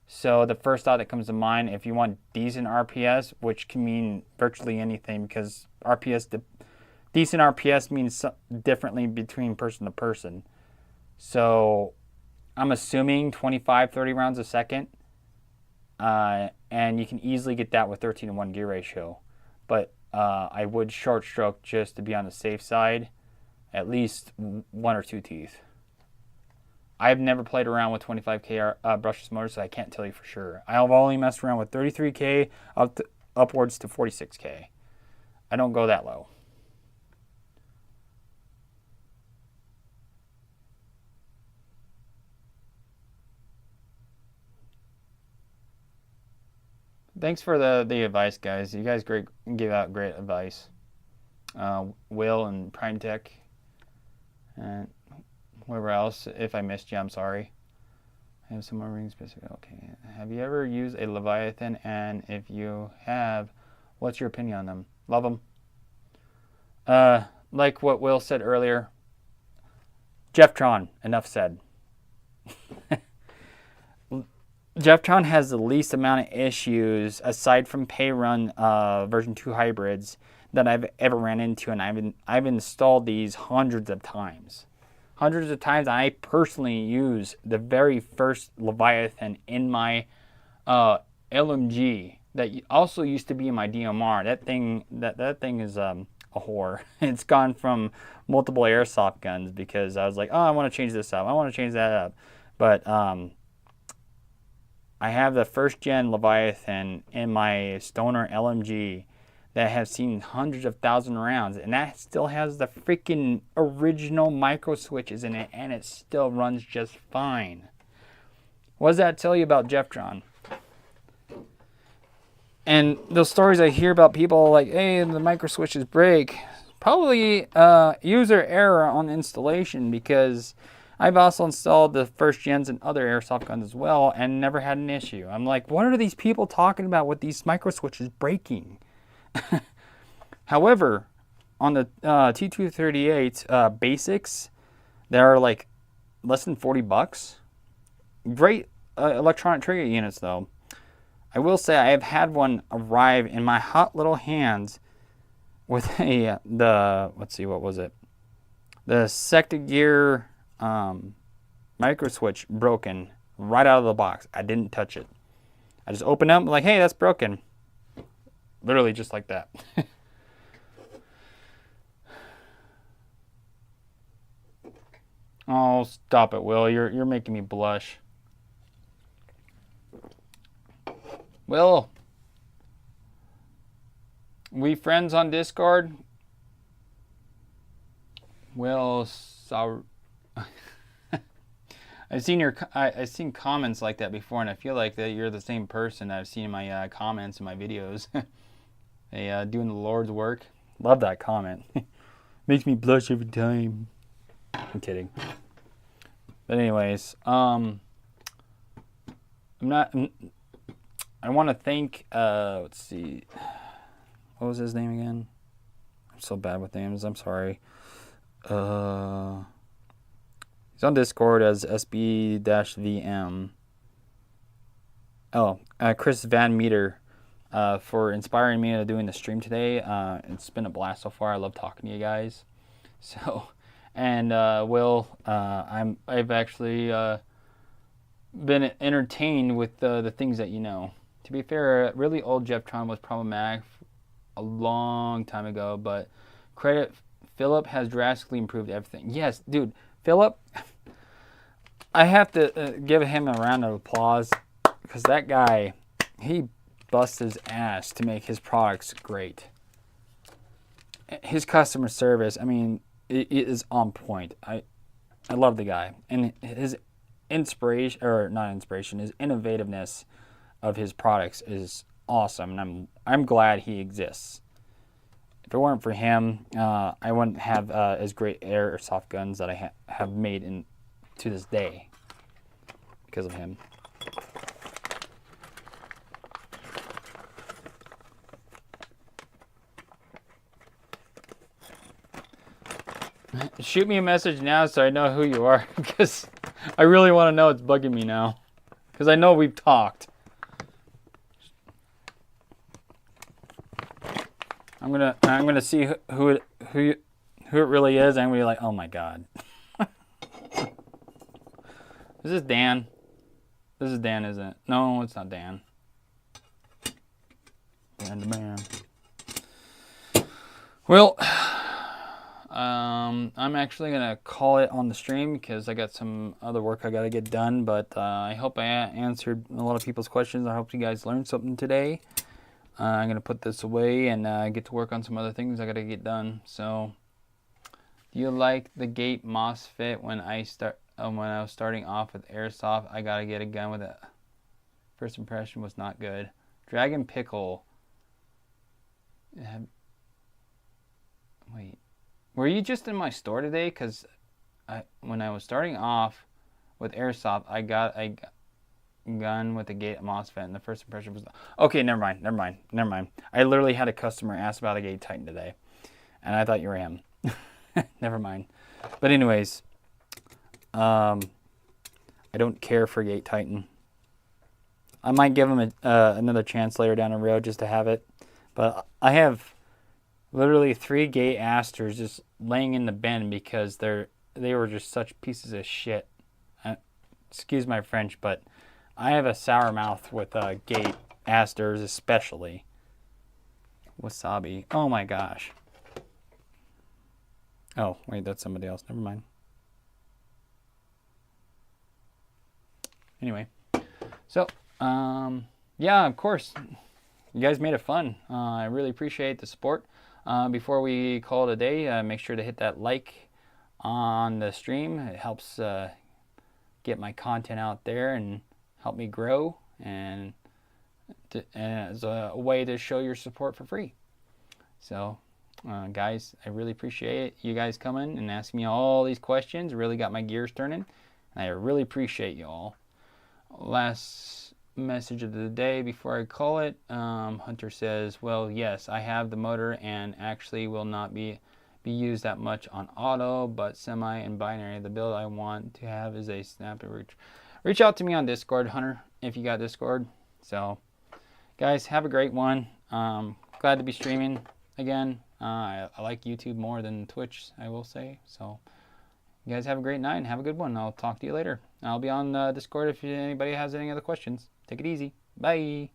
So the first thought that comes to mind, if you want decent RPS, which can mean virtually anything, because decent RPS means differently between person to person. So I'm assuming 25, 30 rounds a second. And you can easily get that with 13-1 gear ratio. But I would short stroke just to be on the safe side, at least 1 or 2 teeth. I've never played around with 25K brushless motors, so I can't tell you for sure. I've only messed around with 33K upwards to 46K. I don't go that low. Thanks for the advice, guys. You guys give out great advice. Will and Prime Tech and whoever else. If I missed you, I'm sorry. I have some more rings specific. Okay. Have you ever used a Leviathan? And if you have, what's your opinion on them? Love them. Like what Will said earlier. Jeftron, enough said. Jeftron has the least amount of issues aside from Payrun version 2 hybrids that I've ever ran into, and I've installed these hundreds of times. I personally use the very first Leviathan in my LMG that also used to be in my DMR. That thing is a whore. It's gone from multiple airsoft guns because I was like, oh, I want to change this up. I want to change that up. But I have the first gen Leviathan in my Stoner LMG that has seen hundreds of thousand rounds, and that still has the freaking original micro switches in it, and it still runs just fine. What does that tell you about Jeftron? And those stories I hear about people like, hey, the micro switches break, probably user error on installation, because I've also installed the first gens in other airsoft guns as well and never had an issue. I'm like, what are these people talking about with these micro switches breaking? However, on the T238 basics, they are like less than $40. Great electronic trigger units though. I will say I have had one arrive in my hot little hands with let's see, what was it? The sector gear micro switch broken right out of the box. I didn't touch it. I just opened up, like, hey, that's broken. Literally just like that. Oh, stop it, Will. You're making me blush. Will, we friends on Discord? Will, sorry. I've seen comments like that before, and I feel like that you're the same person I've seen in my comments in my videos. Hey, doing the Lord's work. Love that comment. Makes me blush every time. I'm kidding. But anyways, I want to thank, let's see, what was his name again? I'm so bad with names, I'm sorry. He's on Discord as SB-VM. Oh, Chris Van Meter, for inspiring me to doing the stream today. It's been a blast so far. I love talking to you guys. So, and Will, I've actually been entertained with the things that you know. To be fair, really old Jeftron was problematic a long time ago, but credit Philip has drastically improved everything. Yes, dude, Philip, I have to give him a round of applause, because that guy, he busts his ass to make his products great. His customer service, I mean, it is on point. I love the guy, and his inspiration, or not inspiration, his innovativeness of his products is awesome, and I'm glad he exists. If it weren't for him, I wouldn't have as great airsoft guns that I have made to this day because of him. Shoot me a message now so I know who you are, because I really want to know. It's bugging me now, because I know we've talked. I'm gonna see who it really is. I'm gonna be like, oh my god. Is this Dan? This is Dan, isn't it? No, it's not Dan. Dan the man. Well, I'm actually gonna call it on the stream because I got some other work I gotta get done. But I hope I answered a lot of people's questions. I hope you guys learned something today. I'm gonna put this away and get to work on some other things I gotta get done. So, do you like the gate MOSFET? When I was starting off with airsoft, I gotta get a gun with it. First impression was not good. Dragon Pickle. Wait, were you just in my store today? Because when I was starting off with airsoft, I got a gun with a gate MOSFET, and the first impression was okay. Never mind. I literally had a customer ask about a Gate Titan today, and I thought you were him. Never mind. But anyways, I don't care for Gate Titan. I might give him another chance later down the road just to have it, but I have literally 3 Gate Asters just laying in the bin because they were just such pieces of shit. Excuse my French, but I have a sour mouth with Gate Asters, especially. Wasabi. Oh my gosh. Oh, wait, that's somebody else. Never mind. Anyway, so, yeah, of course, you guys made it fun. I really appreciate the support. Before we call it a day, make sure to hit that like on the stream. It helps get my content out there and help me grow, and as a way to show your support for free. So, guys, I really appreciate you guys coming and asking me all these questions. It really got my gears turning, and I really appreciate you all. Last message of the day before I call it. Hunter says, well, yes, I have the motor and actually will not be used that much on auto, but semi and binary. The build I want to have is a snap and reach out to me on Discord, Hunter, if you got Discord. So, guys, have a great one. Glad to be streaming again. I like YouTube more than Twitch, I will say. So, you guys have a great night and have a good one. I'll talk to you later. I'll be on Discord if anybody has any other questions. Take it easy. Bye.